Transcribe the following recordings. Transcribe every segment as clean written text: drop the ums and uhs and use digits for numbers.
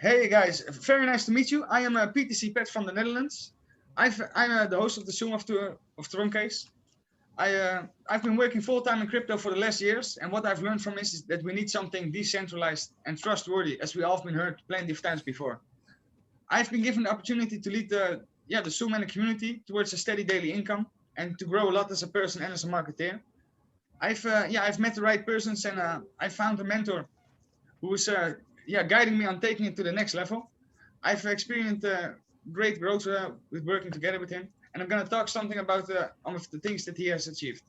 Hey guys, very nice to meet you. I am a PTC Pet from the Netherlands. I'm the host of the Zoom of Troncase. I've been working full time in crypto for the last years, and what I've learned from this is that we need something decentralized and trustworthy, as we all have been heard plenty of times before. I've been given the opportunity to lead the Zoom and the community towards a steady daily income and to grow a lot as a person and as a marketeer. I've met the right persons and I found a mentor who's guiding me on taking it to the next level. I've experienced great growth with working together with him, and I'm going to talk something about some of the things that he has achieved.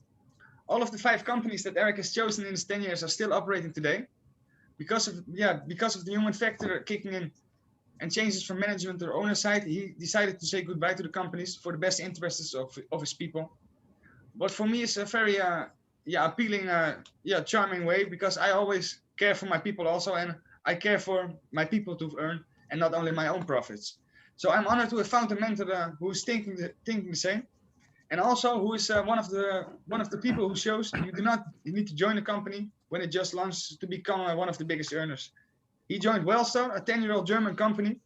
All of the 5 companies that Eric has chosen in his 10 years are still operating today because of the human factor kicking in and changes from management or owner side. He decided to say goodbye to the companies for the best interests of his people. But for me, it's a very appealing, charming way, because I always care for my people also, and I care for my people to earn and not only my own profits. So I'm honored to have found a mentor who's thinking the same, and also who is one of the people who shows you need to join a company when it just launched to become one of the biggest earners. He joined Wellstar, a 10-year-old German company,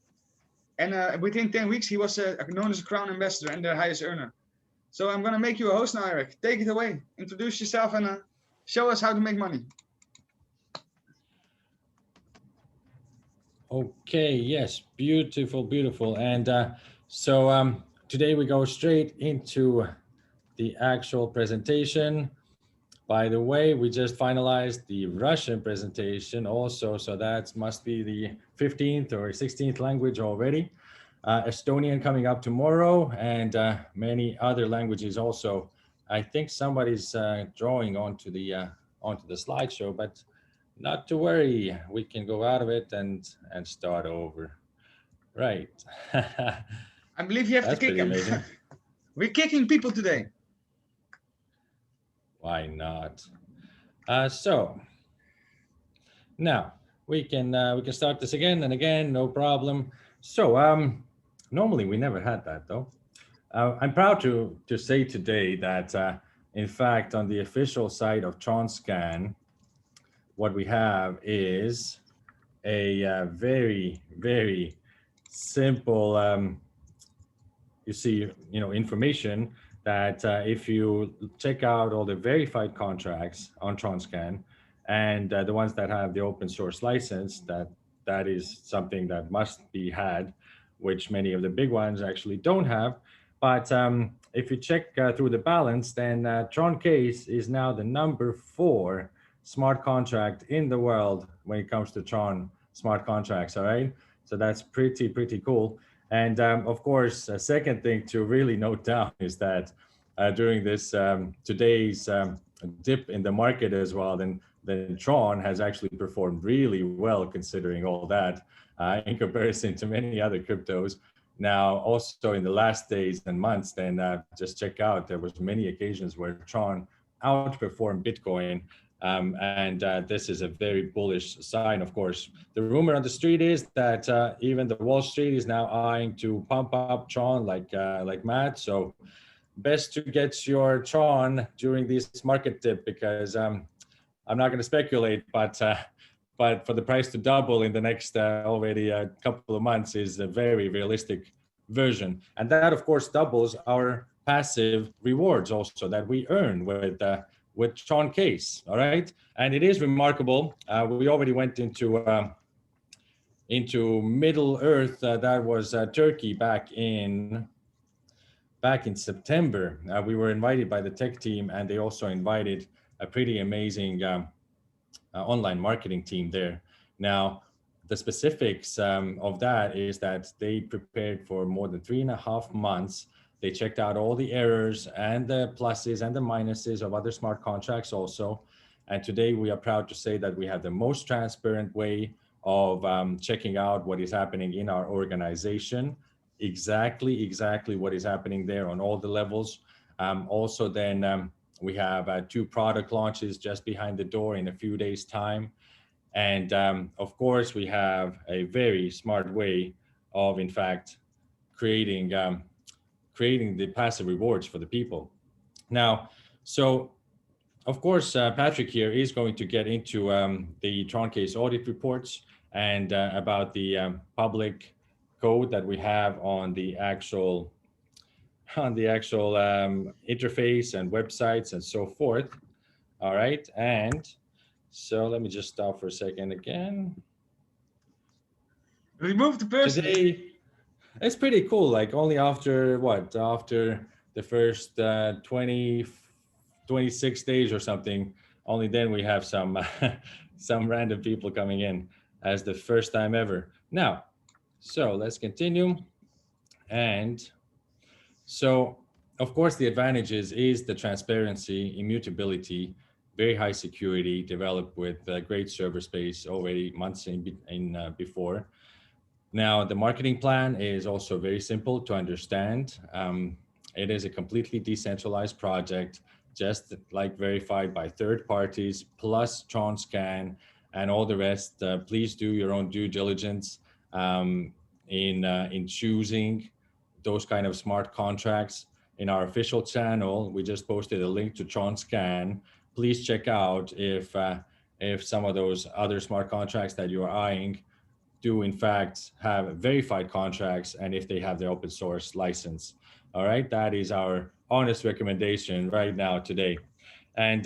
and within 10 weeks he was known as a crown ambassador and their highest earner. So I'm going to make you a host now, Eric. Take it away. Introduce yourself and show us how to make money. Okay, yes, beautiful, beautiful. And today we go straight into the actual presentation. By the way, we just finalized the Russian presentation also, so that must be the 15th or 16th language already. Estonian coming up tomorrow, and many other languages also. I think somebody's drawing onto the slideshow, but not to worry, we can go out of it and start over. Right. I believe you have to kick him. We're kicking people today. Why not? So now we can start this again and again, no problem. So normally we never had that though. I'm proud to say today that in fact on the official site of Troncase, what we have is a very, very simple information that if you check out all the verified contracts on Troncase and the ones that have the open source license, that is something that must be had, which many of the big ones actually don't have. But if you check through the balance, then Troncase is now the number 4 smart contract in the world when it comes to Tron smart contracts. All right, so that's pretty cool. And of course, a second thing to really note down is that during this today's dip in the market as well, then Tron has actually performed really well considering all that in comparison to many other cryptos. Now, also in the last days and months, then just check out, there was many occasions where Tron outperformed Bitcoin. And this is a very bullish sign, of course. The rumor on the street is that even the Wall Street is now eyeing to pump up Tron like mad. So best to get your Tron during this market dip, because I'm not going to speculate, but for the price to double in the next already a couple of months is a very realistic version. And that, of course, doubles our passive rewards also that we earn with Troncase, all right? And it is remarkable. We already went into Middle Earth. That was Turkey back in September. We were invited by the tech team, and they also invited a pretty amazing online marketing team there. Now, the specifics of that is that they prepared for more than 3.5 months. They checked out all the errors and the pluses and the minuses of other smart contracts also. And today we are proud to say that we have the most transparent way of checking out what is happening in our organization, exactly what is happening there on all the levels. Also then we have 2 product launches just behind the door in a few days' time. And of course, we have a very smart way of, in fact, creating the passive rewards for the people. Now, so of course, Patrick here is going to get into the Troncase audit reports and about the public code that we have on the actual interface and websites and so forth. All right, and so let me just stop for a second again. Remove the person. Today, it's pretty cool. Like only after what? After the first 26 days or something, only then we have some some random people coming in as the first time ever. Now, so let's continue. And so, of course, the advantages is the transparency, immutability, very high security, developed with great server space already months before. Now, the marketing plan is also very simple to understand. It is a completely decentralized project, just like verified by third parties, plus Tronscan and all the rest. Please do your own due diligence in choosing those kind of smart contracts. In our official channel, we just posted a link to Tronscan. Please check out if some of those other smart contracts that you are eyeing do in fact have verified contracts and if they have the open source license. All right, that is our honest recommendation right now today. And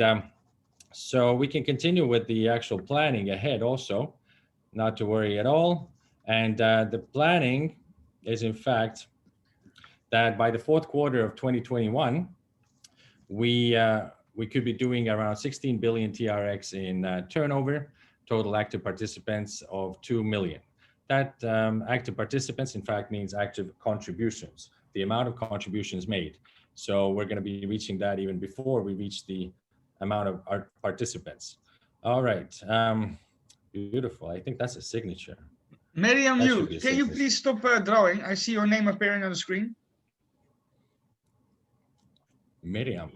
so we can continue with the actual planning ahead also, not to worry at all. And the planning is in fact that by the fourth quarter of 2021, we could be doing around 16 billion TRX in turnover, total active participants of 2 million. That active participants, in fact, means active contributions, the amount of contributions made. So we're going to be reaching that even before we reach the amount of our participants. All right. Beautiful. I think that's a signature. Miriam, can you please stop drawing? I see your name appearing on the screen. Miriam.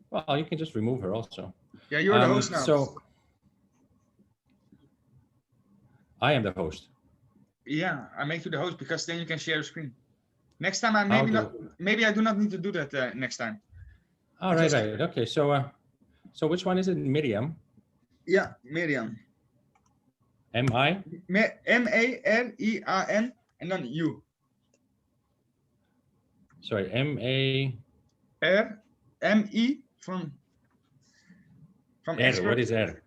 Well, you can just remove her also. Yeah, you're the host now. So I am the host. Yeah, I make you the host because then you can share the screen. Next time, maybe I do not need to do that next time. All right, right. Okay, so which one is it? Miriam? Yeah, Miriam. M-I? M-A-R-I-A-N and then you. Sorry, M-A... R-M-E from R, expert. what is R?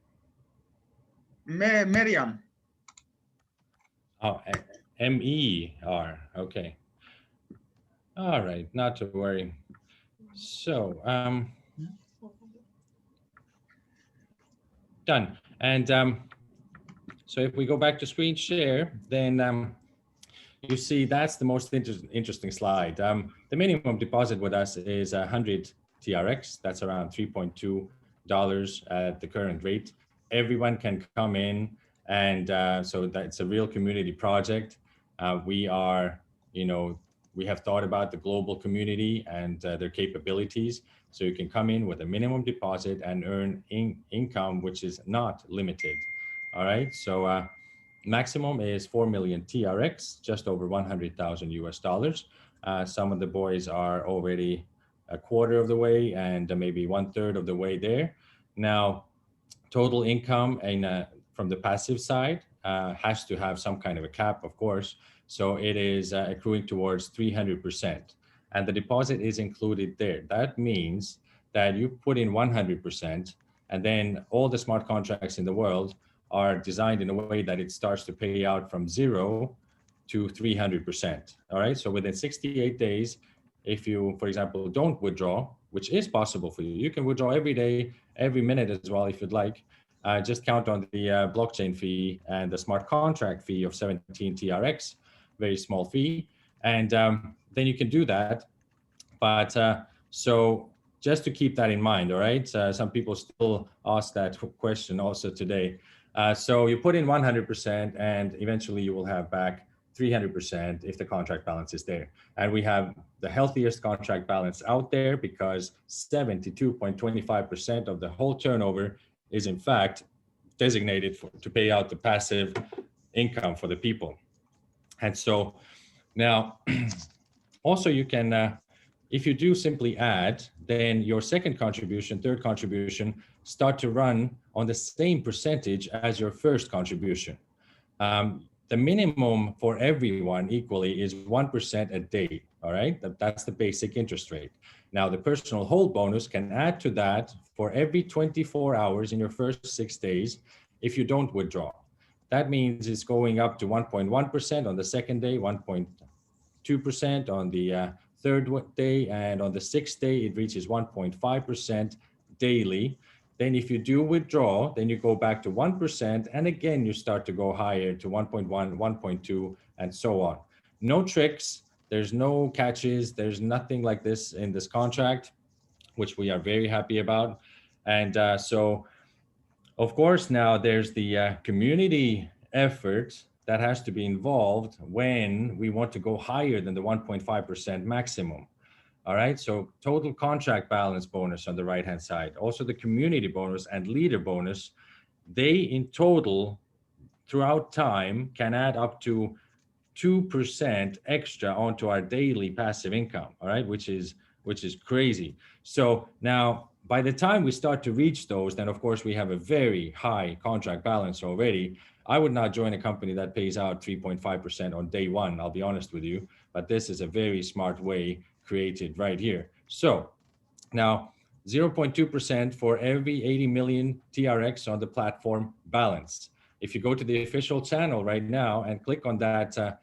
Miriam. Oh, M-E-R, okay. All right, not to worry. So, done. And so if we go back to screen share, then you see that's the most interesting slide. The minimum deposit with us is 100 TRX. That's around $3.2 at the current rate. Everyone can come in, and so that's a real community project. We are, we have thought about the global community and their capabilities. So you can come in with a minimum deposit and earn income, which is not limited. All right, so maximum is 4 million TRX, just over 100,000 US dollars. Some of the boys are already a quarter of the way and maybe 1/3 of the way there. Now, total income from the passive side has to have some kind of a cap, of course. So it is accruing towards 300%. And the deposit is included there. That means that you put in 100%, and then all the smart contracts in the world are designed in a way that it starts to pay out from 0 to 300%. All right. So within 68 days, if you, for example, don't withdraw, which is possible for you, you can withdraw every day, every minute as well, if you'd like. Just count on the blockchain fee and the smart contract fee of 17 TRX, very small fee. And then you can do that. But so just to keep that in mind, all right? Some people still ask that question also today. So you put in 100% and eventually you will have back 300% if the contract balance is there. And we have the healthiest contract balance out there because 72.25% of the whole turnover is in fact designated to pay out the passive income for the people. And so now also you can if you do simply add, then your second contribution, third contribution start to run on the same percentage as your first contribution. The minimum for everyone equally is 1% a day, all right? That's the basic interest rate. Now, the personal hold bonus can add to that for every 24 hours in your first 6 days if you don't withdraw. That means it's going up to 1.1% on the second day, 1.2% on the third day, and on the sixth day, it reaches 1.5% daily. Then if you do withdraw, then you go back to 1%, and again, you start to go higher to 1.1, 1.2, and so on. No tricks, there's no catches, there's nothing like this in this contract, which we are very happy about. And so, of course, now there's the community effort that has to be involved when we want to go higher than the 1.5% maximum. All right, so total contract balance bonus on the right-hand side, also the community bonus and leader bonus, they in total throughout time can add up to 2% extra onto our daily passive income, all right, which is crazy. So now by the time we start to reach those, then of course we have a very high contract balance already. I would not join a company that pays out 3.5% on day one, I'll be honest with you, but this is a very smart way created right here. So now 0.2% for every 80 million TRX on the platform balance. If you go to the official channel right now and click on that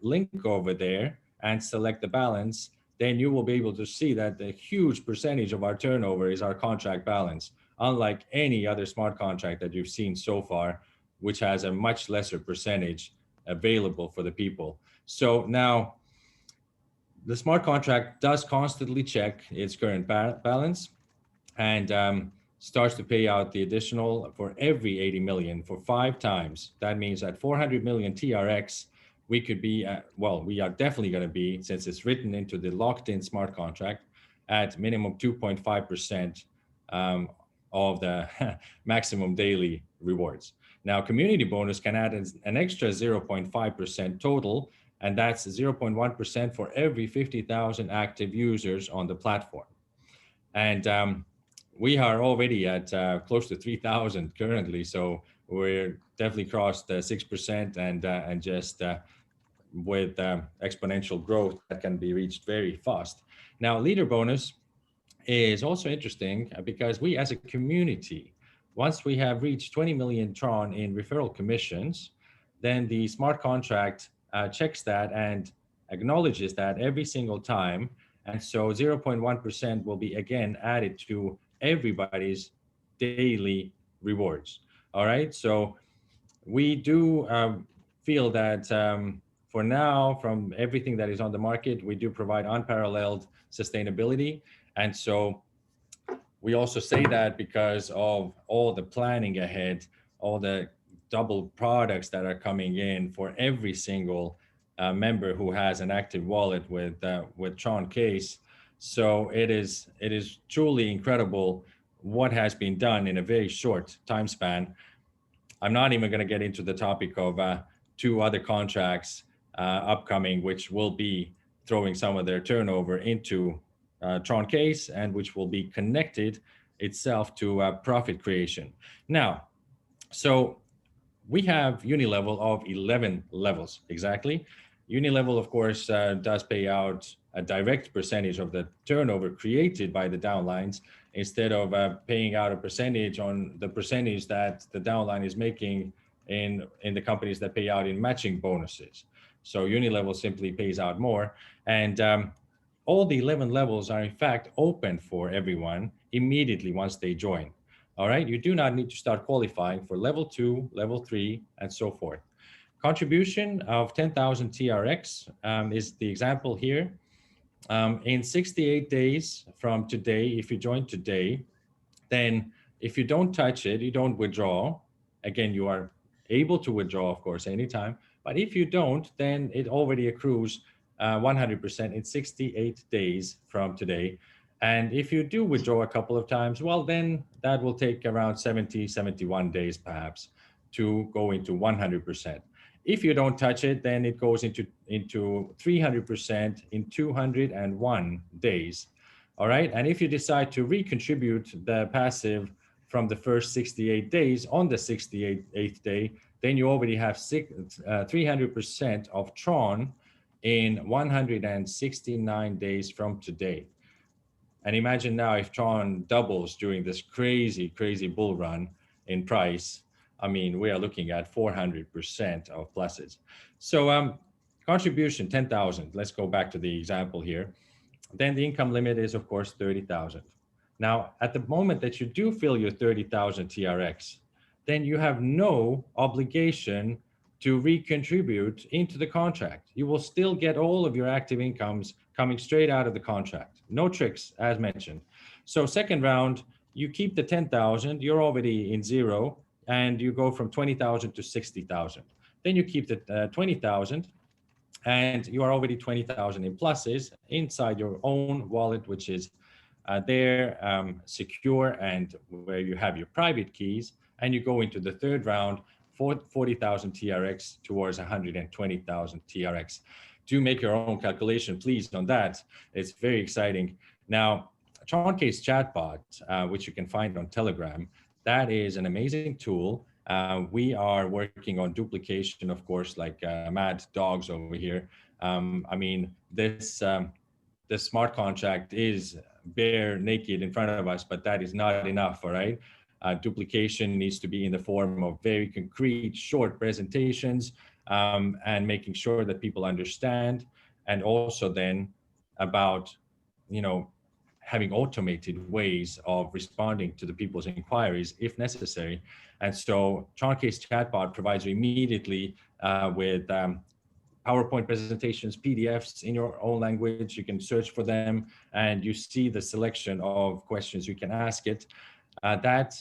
link over there and select the balance, then you will be able to see that the huge percentage of our turnover is our contract balance, unlike any other smart contract that you've seen so far, which has a much lesser percentage available for the people. So now the smart contract does constantly check its current balance and starts to pay out the additional for every 80 million for 5 times. That means at 400 million TRX, we could be at, well, we are definitely going to be, since it's written into the locked in smart contract, at minimum 2.5% of the maximum daily rewards. Now, community bonus can add an extra 0.5% total, and that's 0.1% for every 50,000 active users on the platform. And we are already at close to 3,000 currently, so we're definitely crossed 6% and just with exponential growth that can be reached very fast. Now, leader bonus is also interesting because we as a community, once we have reached 20 million Tron in referral commissions, then the smart contract checks that and acknowledges that every single time. And so 0.1% will be again added to everybody's daily rewards. All right. So we do feel that for now, from everything that is on the market, we do provide unparalleled sustainability. And so we also say that because of all the planning ahead, all the double products that are coming in for every single member who has an active wallet with Troncase. So it is truly incredible what has been done in a very short time span. I'm not even going to get into the topic of 2 other contracts upcoming, which will be throwing some of their turnover into Troncase and which will be connected itself to profit creation. Now, so we have Unilevel of 11 levels exactly. Unilevel, of course, does pay out a direct percentage of the turnover created by the downlines instead of paying out a percentage on the percentage that the downline is making in the companies that pay out in matching bonuses. So Unilevel simply pays out more. And all the 11 levels are in fact open for everyone immediately once they join. All right, you do not need to start qualifying for level 2, level 3, and so forth. Contribution of 10,000 TRX is the example here. In 68 days from today, if you join today, then if you don't touch it, you don't withdraw. Again, you are able to withdraw, of course, anytime. But if you don't, then it already accrues 100% in 68 days from today. And if you do withdraw a couple of times, well, then that will take around 70, 71 days perhaps to go into 100%. If you don't touch it, then it goes into 300% in 201 days. All right. And if you decide to recontribute the passive from the first 68 days on the 68th day, then you already have 300% of Tron in 169 days from today. And imagine now if Tron doubles during this crazy, crazy bull run in price. I mean, we are looking at 400% of pluses. So contribution 10,000. Let's go back to the example here. Then the income limit is, of course, 30,000. Now, at the moment that you do fill your 30,000 TRX, then you have no obligation to recontribute into the contract. You will still get all of your active incomes coming straight out of the contract. No tricks, as mentioned. So second round, you keep the 10,000, you're already in zero, and you go from 20,000 to 60,000. Then you keep the 20,000, and you are already 20,000 in pluses inside your own wallet, which is there, secure, and where you have your private keys. And you go into the third round for 40,000 TRX towards 120,000 TRX. Do make your own calculation, please, on that. It's very exciting. Now, Troncase chatbot, which you can find on Telegram, that is an amazing tool. We are working on duplication, of course, like mad dogs over here. I mean, this smart contract is bare naked in front of us, but that is not enough, all right? Duplication needs to be in the form of very concrete, short presentations, and making sure that people understand, and also then about, having automated ways of responding to the people's inquiries if necessary. And so Troncase chatbot provides you immediately with PowerPoint presentations, PDFs in your own language. You can search for them and you see the selection of questions you can ask it. That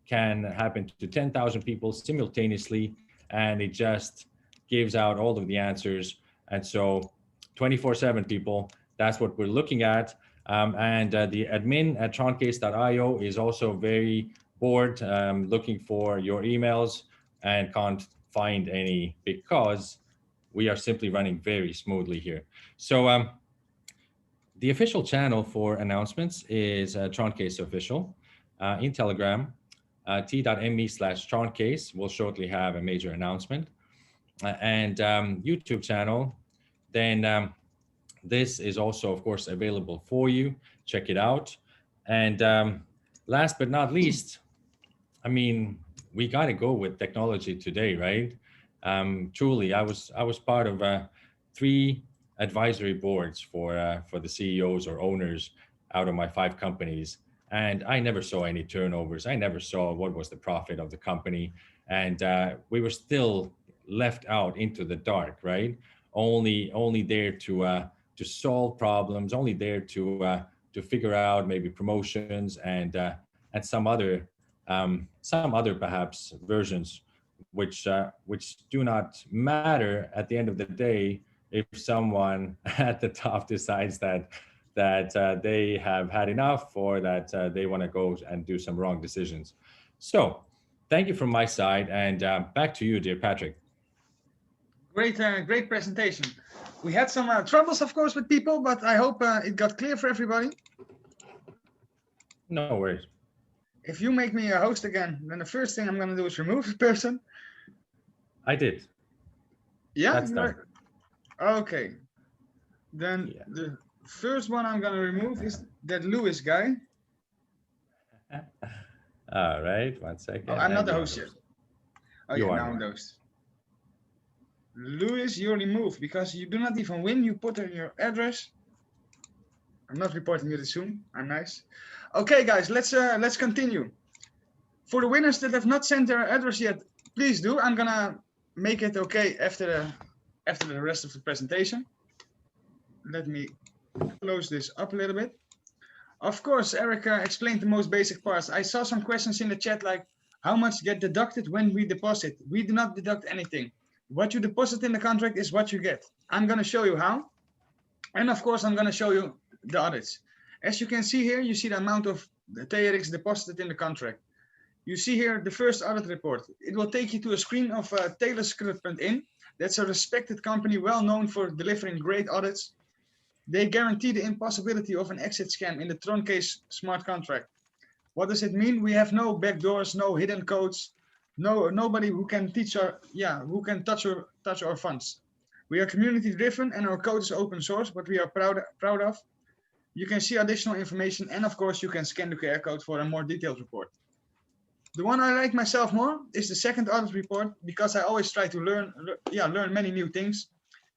can happen to 10,000 people simultaneously, and it just gives out all of the answers. And so 24/7 people, that's what we're looking at. And the admin at troncase.io is also very bored looking for your emails and can't find any because we are simply running very smoothly here. So the official channel for announcements is Troncase Official in Telegram. T.me/Troncase will shortly have a major announcement. And YouTube channel, then this is also, of course, available for you. Check it out. And last but not least, I mean, we got to go with technology today, right? Truly, I was part of 3 advisory boards for the CEOs or owners out of my 5 companies. And I never saw any turnovers. I never saw what was the profit of the company. And we were still left out into the dark, right? Only there to solve problems, only there to figure out maybe promotions and some other perhaps versions which do not matter at the end of the day if someone at the top decides that they have had enough or that they want to go and do some wrong decisions. So thank you from my side, and back to you, dear Patrick. Great presentation. We had some troubles, of course, with people, but I hope it got clear for everybody. No worries. If you make me a host again, then the first thing I'm going to do is remove the person. I did. Yeah? That's done. Okay. Then the first one I'm going to remove is that Lewis guy. All right, 1 second. Oh, I'm not the host yet. Oh, you yeah, are now I'm the host. Lewis, you're removed because you do not even win. You put in your address. I'm not reporting you this soon. I'm nice. Okay, guys, let's continue. For the winners that have not sent their address yet, please do. I'm gonna make it okay after the rest of the presentation. Let me close this up a little bit. Of course, Eric explained the most basic parts. I saw some questions in the chat like, how much get deducted when we deposit? We do not deduct anything. What you deposit in the contract is what you get. I'm going to show you how. And of course, I'm going to show you the audits. As you can see here, you see the amount of the TRX deposited in the contract. You see here the first audit report. It will take you to a screen of Taylor's script print in. That's a respected company, well known for delivering great audits. They guarantee the impossibility of an exit scam in the Troncase smart contract. What does it mean? We have no backdoors, no hidden codes, nobody who can touch our funds. We are community driven and our code is open source, what we are proud of. You can see additional information, and of course you can scan the QR code for a more detailed report. The one I like myself more is the second audit report, because I always try to learn many new things.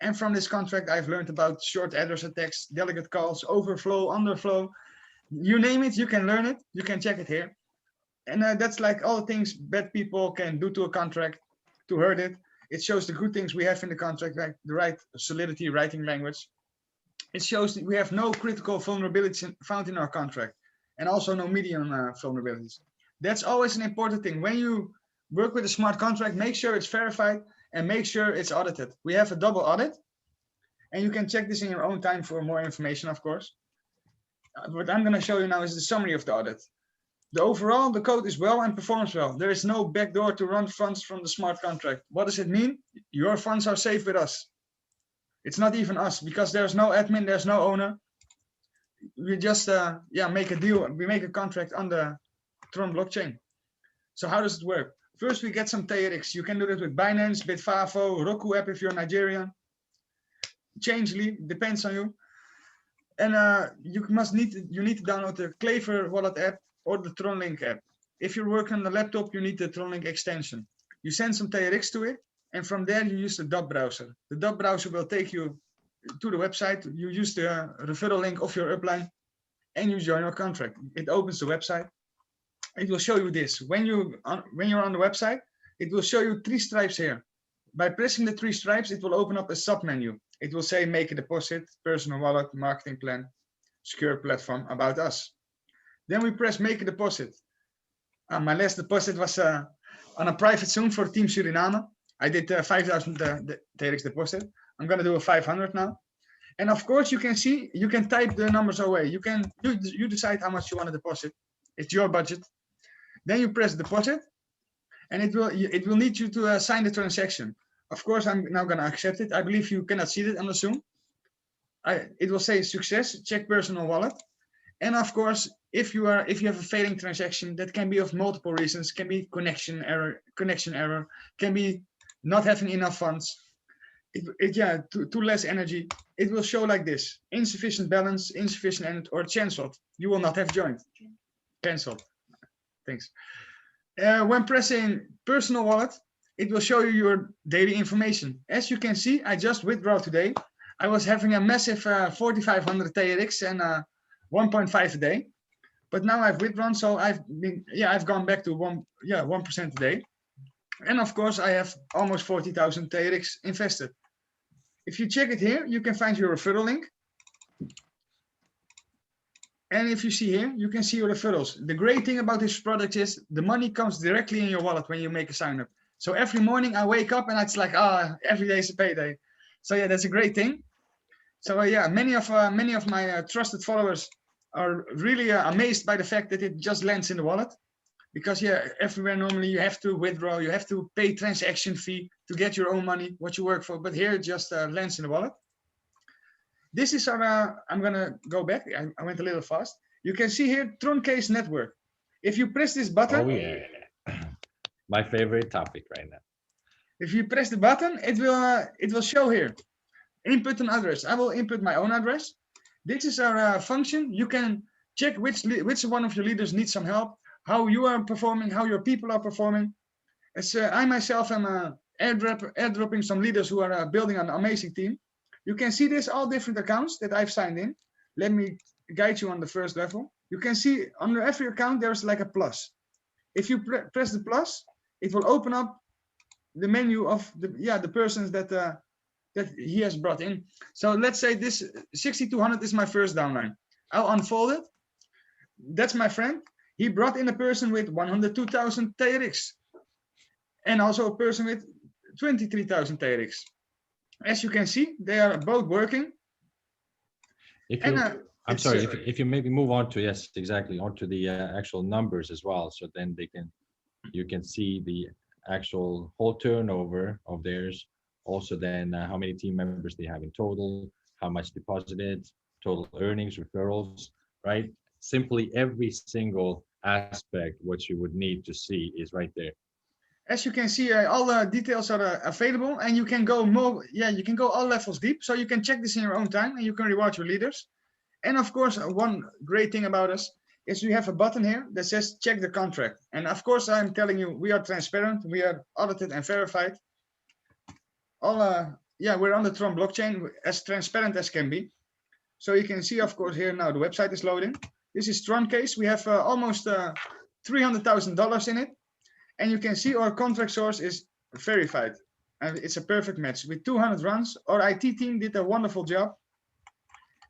And from this contract, I've learned about short address attacks, delegate calls, overflow, underflow, you name it, you can learn it, you can check it here. And that's like all the things bad people can do to a contract to hurt it. It shows the good things we have in the contract, like the right solidity writing language. It shows that we have no critical vulnerabilities found in our contract, and also no medium vulnerabilities. That's always an important thing. When you work with a smart contract, make sure it's verified and make sure it's audited. We have a double audit, and you can check this in your own time for more information, of course. What I'm going to show you now is the summary of the audit. Overall, the code is well and performs well. There is no backdoor to run funds from the smart contract. What does it mean? Your funds are safe with us. It's not even us, because there's no admin, there's no owner. We just make a deal. We make a contract on the Tron blockchain. So how does it work? First, we get some TRX. You can do that with Binance, Bitfavo, Roku app if you're Nigerian. Changely, depends on you. And you need to download the Clever wallet app or the TronLink app. If you're working on the laptop, you need the TronLink extension. You send some TRX to it, and from there you use the dot browser. The dot browser will take you to the website. You use the referral link of your upline, and you join your contract. It opens the website. It will show you this. When you're on the website, it will show you 3 stripes here. By pressing the 3 stripes, it will open up a sub menu. It will say make a deposit, personal wallet, marketing plan, secure platform, about us. Then we press make a deposit. My last deposit was on a private Zoom for Team Suriname. I did 5,000 TRX deposit. I'm going to do a 500 now. And of course, you can type the numbers away. You decide how much you want to deposit. It's your budget. Then you press deposit, and it will need you to sign the transaction. Of course, I'm now going to accept it. I believe you cannot see it on the Zoom. It will say success, check personal wallet. And of course, if you have a failing transaction, that can be of multiple reasons. Can be connection error, can be not having enough funds. Too less energy. It will show like this: insufficient balance, insufficient end, or cancelled. You will not have joined. Cancelled. Thanks. When pressing personal wallet, it will show you your daily information. As you can see, I just withdrew today. I was having a massive 4,500 TRX and 1.5 a day, but now I've withdrawn, so I've gone back to 1% a day, and of course I have almost 40,000 TRX invested. If you check it here, you can find your referral link, and if you see here, you can see your referrals. The great thing about this product is the money comes directly in your wallet when you make a sign up. So every morning I wake up and it's like, every day is a payday. So yeah, that's a great thing. So many of my trusted followers are really amazed by the fact that it just lands in the wallet, because everywhere normally you have to withdraw, you have to pay transaction fee to get your own money, what you work for, but here it just lands in the wallet. This is our, I'm gonna go back, I went a little fast. You can see here, Troncase network. If you press this button. Oh yeah, my favorite topic right now. If you press the button, it will show here, input an address. I will input my own address. This is our function. You can check which one of your leaders needs some help, how you are performing, how your people are performing. As I myself am airdropping some leaders who are building an amazing team. You can see this, all different accounts that I've signed in. Let me guide you on the first level. You can see under every account, there's like a plus. If you press the plus, it will open up the menu of the persons that he has brought in. So let's say this 6200 is my first downline. I'll unfold it. That's my friend. He brought in a person with 102,000 TRX and also a person with 23,000 TRX. As you can see, they are both working. If you maybe move on to, yes, exactly, onto the actual numbers as well. So then you can see the actual whole turnover of theirs Also then how many team members they have in total, how much deposited, total earnings, referrals, right? Simply every single aspect what you would need to see is right there. As you can see, all the details are available, and you can go more. Yeah, you can go all levels deep, so you can check this in your own time, and you can reward your leaders. And of course, one great thing about us is we have a button here that says check the contract. And of course, I'm telling you, we are transparent, we are audited and verified. Yeah, we're on the Tron blockchain, as transparent as can be. So you can see, of course, here now the website is loading. This is Troncase. We have almost $300,000 in it. And you can see our contract source is verified. And it's a perfect match. With 200 runs, our IT team did a wonderful job.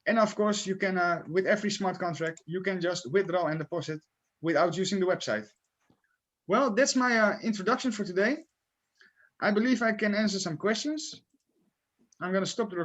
And of course, you can, with every smart contract, you can just withdraw and deposit without using the website. Well, that's my introduction for today. I believe I can answer some questions. I'm going to stop the recording.